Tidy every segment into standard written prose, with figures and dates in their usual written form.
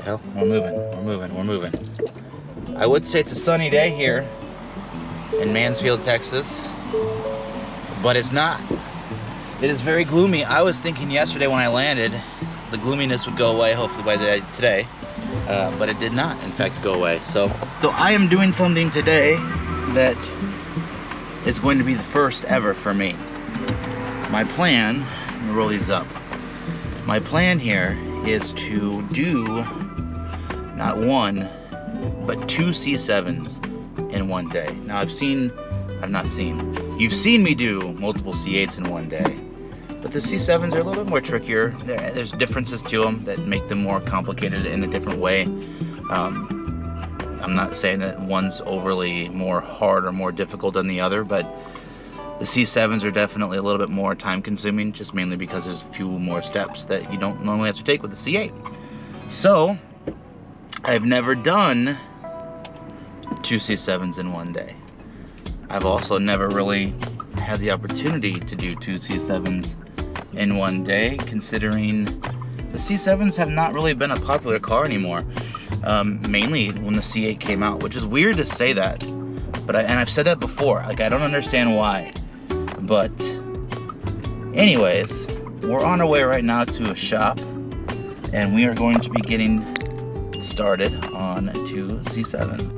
Well, we're moving. I would say it's a sunny day here in Mansfield, Texas, but it's not. It is very gloomy. I was thinking yesterday when I landed, the gloominess would go away, hopefully by today, but it did not, in fact, go away. So I am doing something today that is going to be the first ever for me. My plan, let me roll these up. My plan here is to do not one, but 2 C7s in one day. Now you've seen me do multiple C8s in one day, but the C7s are a little bit more trickier. There's differences to them that make them more complicated in a different way. I'm not saying that one's overly more hard or more difficult than the other, but the C7s are definitely a little bit more time consuming, just mainly because there's a few more steps that you don't normally have to take with the C8. So, I've never done 2 C7s in one day. I've also never really had the opportunity to do 2 C7s in one day, considering the C7s have not really been a popular car anymore. Mainly when the C8 came out, which is weird to say that, but I've said that before. Like, I don't understand why. But anyways, we're on our way right now to a shop, and we are going to be getting started on 2 C7.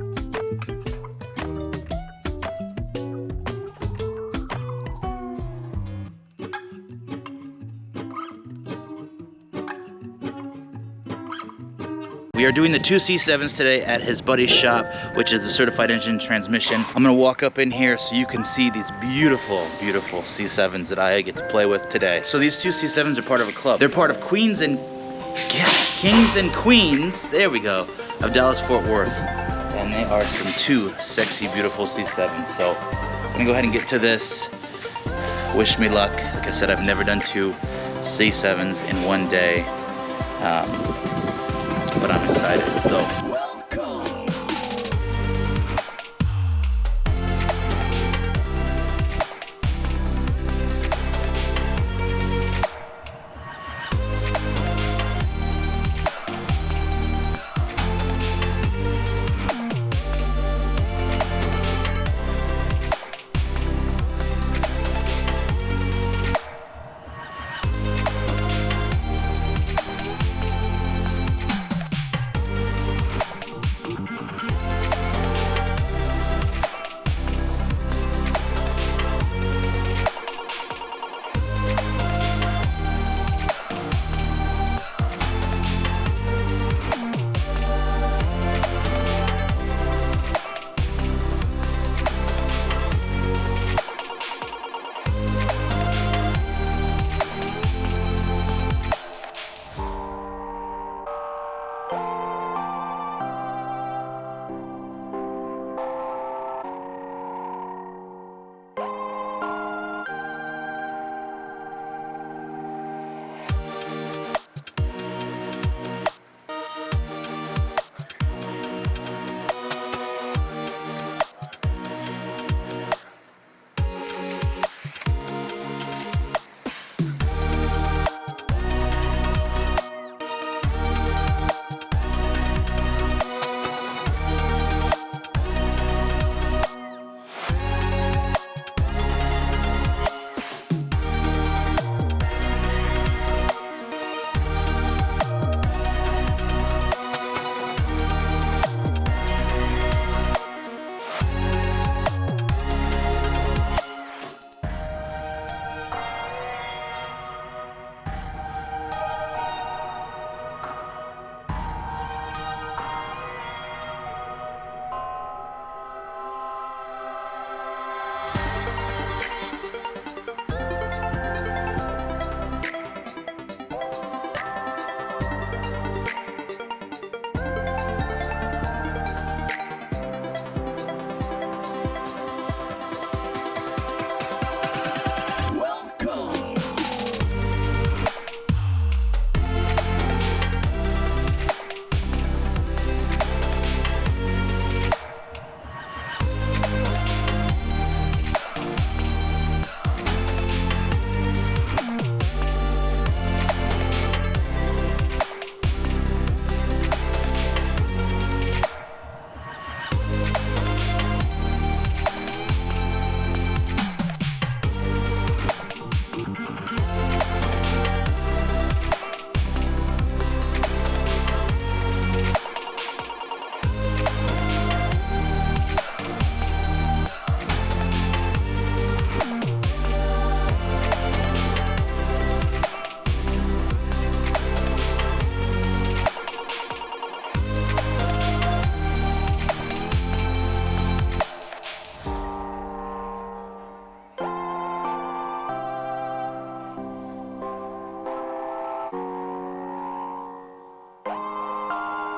We are doing the 2 C7s today at his buddy's shop, which is the certified engine transmission. I'm gonna walk up in here so you can see these beautiful, beautiful C7s that I get to play with today. So these 2 C7s are part of a club. They're part of Kings and Queens, there we go, of Dallas-Fort Worth. And they are some 2 sexy, beautiful C7s. So I'm gonna go ahead and get to this. Wish me luck. Like I said, I've never done 2 C7s in one day. But I'm excited, so.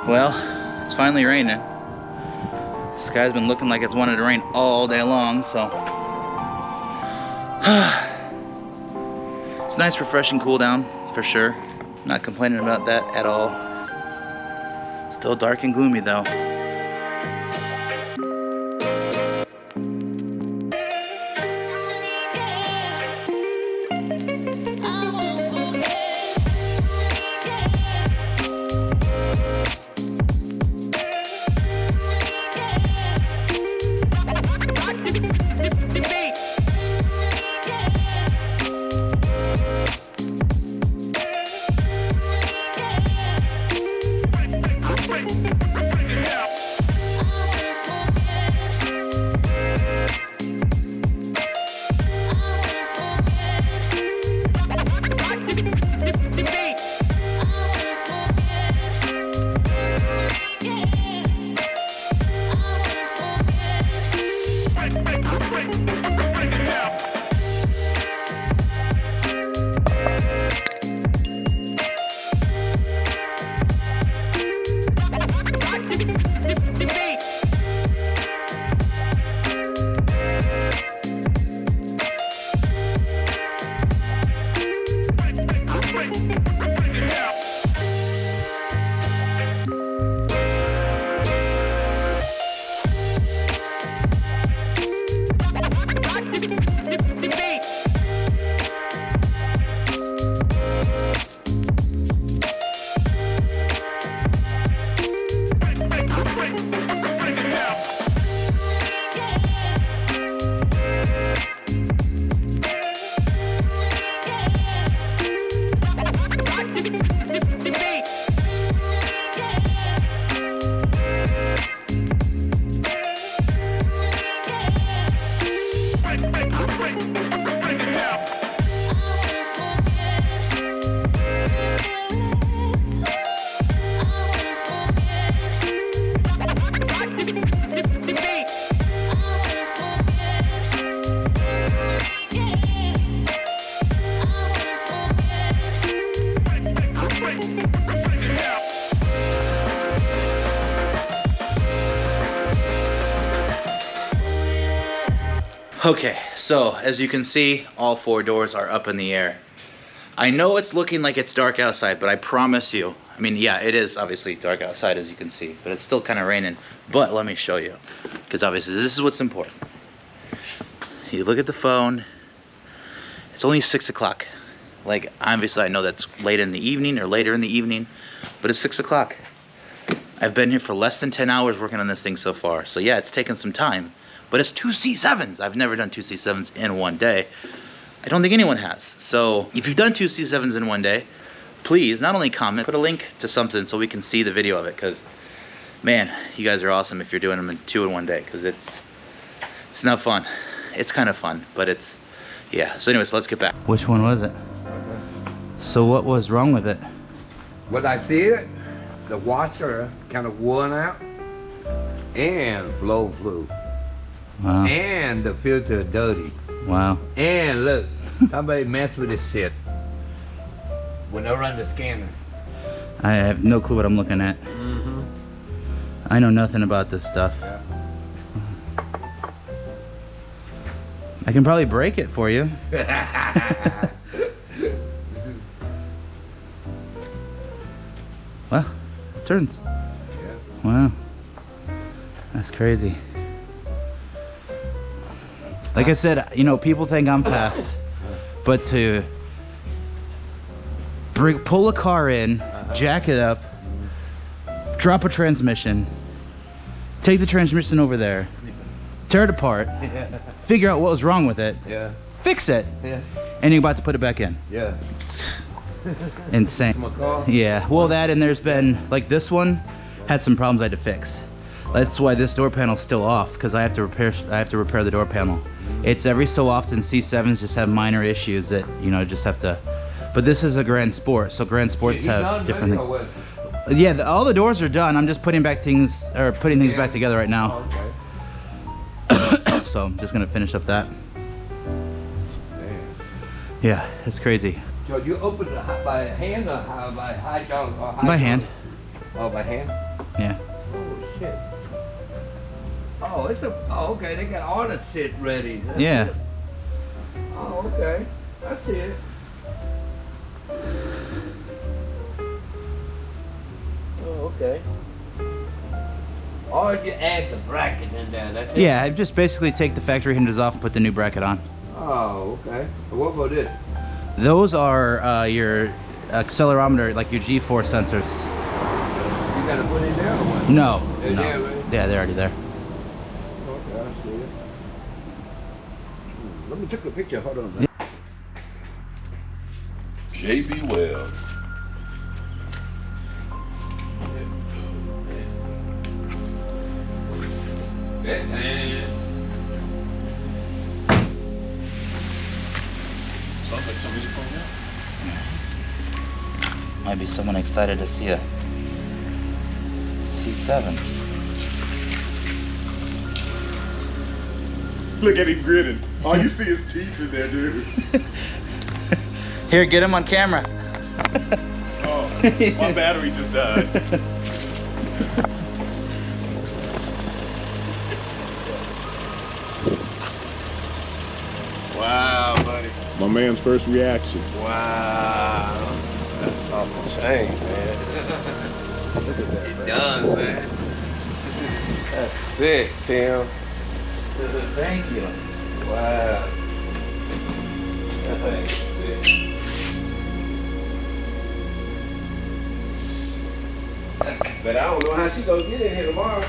Well, it's finally raining. The sky's been looking like it's wanted to rain all day long, so. It's nice, refreshing cool down, for sure. Not complaining about that at all. Still dark and gloomy though. Okay, so as you can see, all 4 doors are up in the air. I know it's looking like it's dark outside, but I promise you, I mean, yeah, it is obviously dark outside as you can see, but it's still kind of raining. But let me show you, because obviously this is what's important. You look at the phone, it's only 6 o'clock. Like, obviously I know that's late in the evening or later in the evening, but it's 6 o'clock. I've been here for less than 10 hours working on this thing so far. So yeah, it's taken some time. But it's 2 C7's. I've never done 2 C7's in one day. I don't think anyone has. So if you've done 2 C7's in one day, please not only comment, put a link to something so we can see the video of it. Because, man, you guys are awesome if you're doing them in 2 in one day. Because it's not fun. It's kind of fun, but it's, yeah. So anyways, let's get back. Which one was it? So what was wrong with it? Well, I see it. The washer kind of worn out. And blow flew. Wow. And the filter dirty. Wow. And look, somebody messed with this shit when I run the scanner. I have no clue what I'm looking at. Mm-hmm. I know nothing about this stuff. Yeah. I can probably break it for you. Well, it turns. Yeah. Wow. That's crazy. Like I said, you know, people think I'm fast, but to pull a car in, jack it up, drop a transmission, take the transmission over there, tear it apart, figure out what was wrong with it, fix it, and you're about to put it back in. Yeah. Insane. My car? Yeah. Well, that and there's been, like this one had some problems I had to fix. That's why this door panel's still off, because I have to repair the door panel. It's every so often C7's just have minor issues that, you know, just have to, but this is a Grand Sport, so Grand Sports have different things. Yeah, all the doors are done. I'm just putting things back together right now. Oh, okay. So I'm just gonna finish up that. Damn. Yeah, it's crazy. So you open it by hand or by hydraulic? By hand. Oh, by hand? Yeah. Oh shit. Oh, it's a. Oh, okay. They got all the shit ready. That's Yeah. it. Oh, okay. I see it. Oh, okay. Or you add the bracket in there. That's it. Yeah, I just basically take the factory hinges off and put the new bracket on. Oh, okay. What about this? Those are your accelerometer, like your G-force sensors. You gotta put it there or what? No. They're no. there, right? Yeah, they're already there. Okay, I see it. Let me take a picture. Hold on. JB Weld. Sounds like somebody's pulling out. Might be someone excited to see a C7. Look at him grinning. All you see is teeth in there, dude. Here, get him on camera. Oh, my battery just died. Wow, buddy. My man's first reaction. Wow, that's off the chain, man. Look at that. It's done, man. That's sick, Tim. Thank you. Wow. That thing's sick. But I don't know how she gonna get in here tomorrow.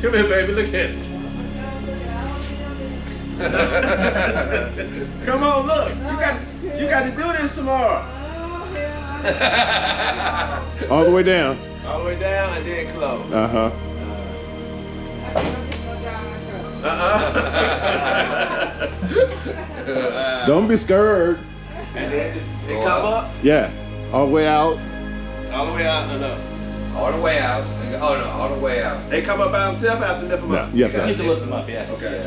Come here, baby. Look at it. Come on, look. You got to do this tomorrow. All the way down. All the way down and then close. Uh-huh. Don't be scared. And then they come up, Yeah. All the way out. all the way out and up. All the way out. Oh no, all the way out. They come up by themselves after lift them No, up. you have You need to. to lift them up, yeah. Okay.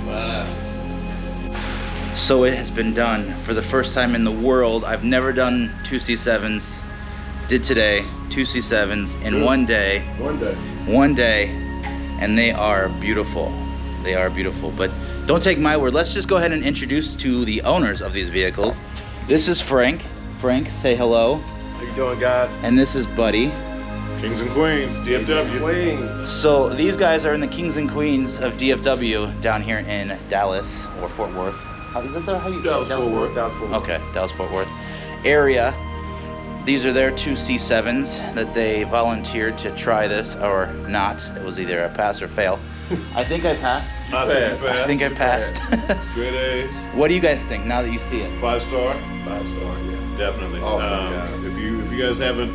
Wow. So it has been done for the first time in the world. I've never done two C7s. Did today, two C7s in one day. One day. And they are beautiful. They are beautiful, but don't take my word. Let's just go ahead and introduce to the owners of these vehicles. This is Frank. Frank, say hello. How you doing, guys? And this is Buddy. Kings and Queens, DFW. Wing. So these guys are in the kings and queens of DFW down here in Dallas or Fort Worth. How you say it? Dallas, Fort Worth. Okay, Dallas Fort Worth area. These are their two C7s that they volunteered to try this or not. It was either a pass or fail. I think I passed. I think I passed. Straight A's. What do you guys think now that you see it? 5-star. 5-star, yeah. Definitely. Awesome, yeah. If you guys haven't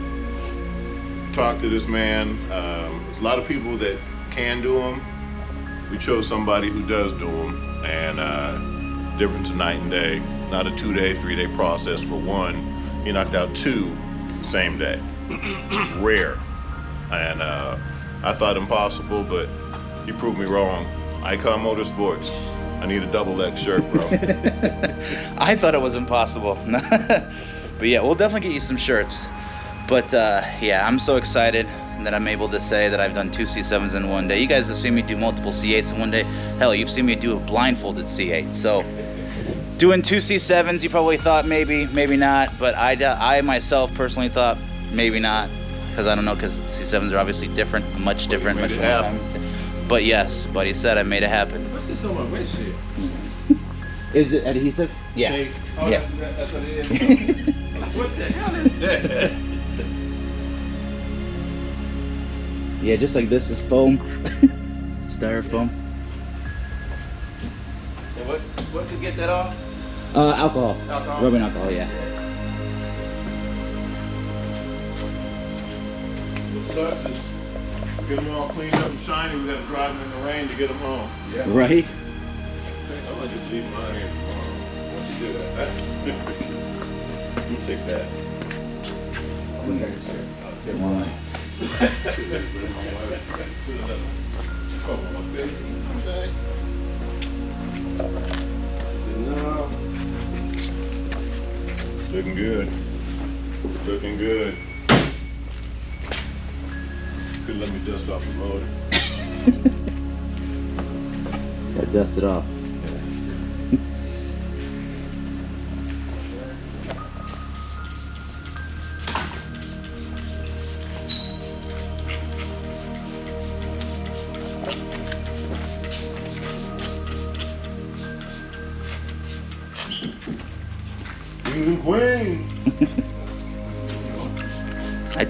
talked to this man, there's a lot of people that can do them. We chose somebody who does do them, and difference of night and day. Not a 2-day, 3-day process for one. He knocked out 2 same day. Rare. And I thought impossible, but he proved me wrong. Icon Motorsports. I need a double-X shirt, bro. I thought it was impossible. But yeah, we'll definitely get you some shirts. But yeah, I'm so excited that I'm able to say that I've done 2 C7s in one day. You guys have seen me do multiple C8s in one day. Hell, you've seen me do a blindfolded C8. So doing 2 C7s, you probably thought maybe, maybe not. But I myself personally thought maybe not. Because I don't know, because C7s are obviously different, much different, much more. But yes, Buddy said I made it happen. What's this on my windshield? Is it adhesive? Yeah. Tape? Oh, Yeah. that's what it is? What the hell is that? Yeah, just like this is foam. Styrofoam. And what could get that off? Alcohol. Alcohol? Rubbing alcohol, yeah. What sucks is get them all cleaned up and shiny. We got to drive them in the rain to get them home. Yeah. Right? I'm gonna just leave mine here tomorrow. Once you do that, you take that. I'm gonna take a sip. I'll sip Why? Come on, baby. Okay. Looking good. Looking good. Could let me dust off the motor. It's got dusted off. Kings and queens. I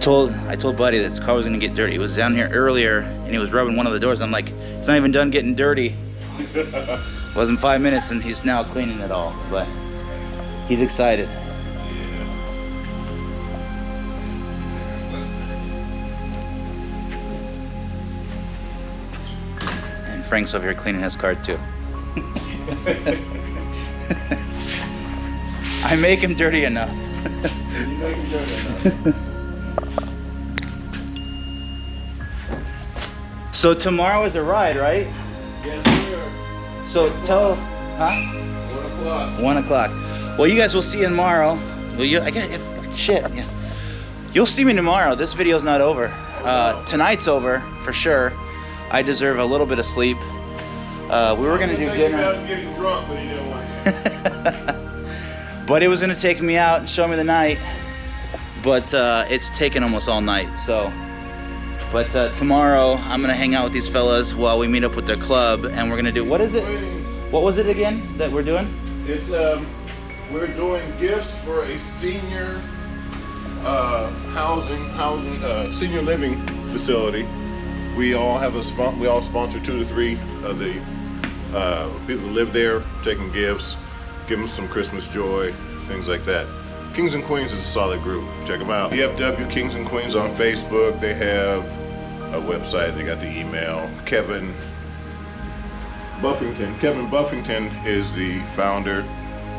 told Buddy that his car was gonna get dirty. He was down here earlier and he was rubbing one of the doors. I'm like, it's not even done getting dirty. Wasn't 5 minutes and he's now cleaning it all, but he's excited. And Frank's over here cleaning his car too. I make him dirty enough. You make him dirty enough. So tomorrow is a ride, right? Yes, sir. So tell, huh? 1 o'clock. 1 o'clock. Well, you guys will see tomorrow. Well, shit. Yeah. You'll see me tomorrow. This video's not over. Tonight's over for sure. I deserve a little bit of sleep. We were gonna do dinner. About getting drunk, but he didn't want to. But it was gonna take me out and show me the night. But it's taken almost all night. So. But tomorrow I'm gonna hang out with these fellas while we meet up with their club, and we're gonna do, what is it? What was it again that we're doing? It's we're doing gifts for a senior senior living facility. We all have we all sponsor 2 to 3 of the people that live there, taking gifts, give them some Christmas joy, things like that. Kings and Queens is a solid group. Check them out. DFW Kings and Queens on Facebook. They have a website. They got the email. Kevin Buffington is the founder.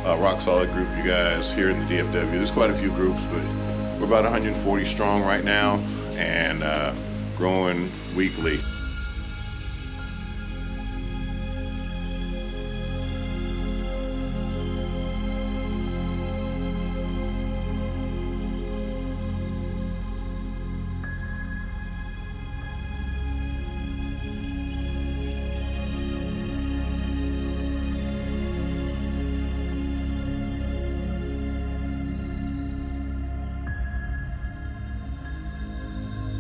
Rock solid group, you guys, here in the DFW. There's quite a few groups, but we're about 140 strong right now and growing weekly.